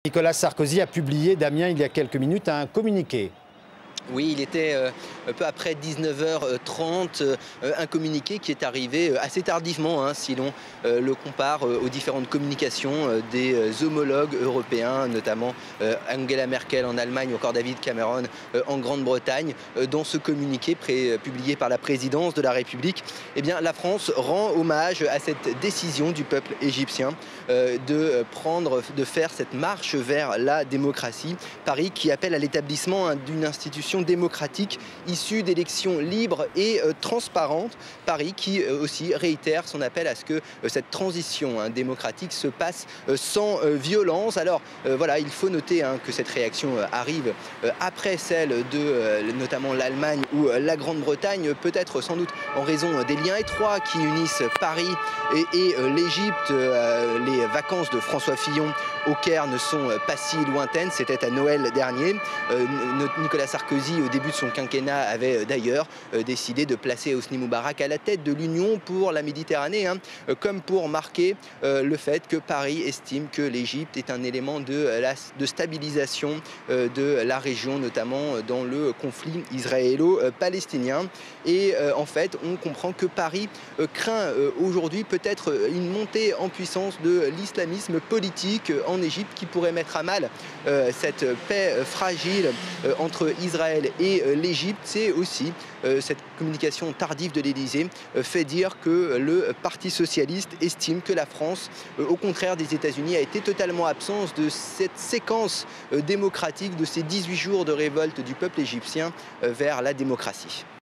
Nicolas Sarkozy a publié, Damien, il y a quelques minutes, un communiqué. Oui, il était peu après 19h30, un communiqué qui est arrivé assez tardivement, si l'on le compare aux différentes communications des homologues européens, notamment Angela Merkel en Allemagne ou encore David Cameron en Grande-Bretagne. Dans ce communiqué publié par la présidence de la République, eh bien, la France rend hommage à cette décision du peuple égyptien de faire cette marche vers la démocratie. Paris qui appelle à l'établissement d'une institution démocratique issue d'élections libres et transparentes. Paris qui aussi réitère son appel à ce que cette transition démocratique se passe sans violence. Alors voilà, il faut noter que cette réaction arrive après celle de notamment l'Allemagne ou la Grande-Bretagne, peut-être sans doute en raison des liens étroits qui unissent Paris et l'Égypte. Les vacances de François Fillon au Caire ne sont pas si lointaines, c'était à Noël dernier. Nicolas Sarkozy, au début de son quinquennat, avait d'ailleurs décidé de placer Hosni Moubarak à la tête de l'Union pour la Méditerranée, comme pour marquer le fait que Paris estime que l'Égypte est un élément de stabilisation de la région, notamment dans le conflit israélo-palestinien. Et en fait, on comprend que Paris craint aujourd'hui peut-être une montée en puissance de l'islamisme politique en Égypte qui pourrait mettre à mal cette paix fragile entre Israël et l'Égypte. C'est aussi cette communication tardive de l'Élysée fait dire que le Parti socialiste estime que la France, au contraire des États-Unis, a été totalement absente de cette séquence démocratique de ces 18 jours de révolte du peuple égyptien vers la démocratie.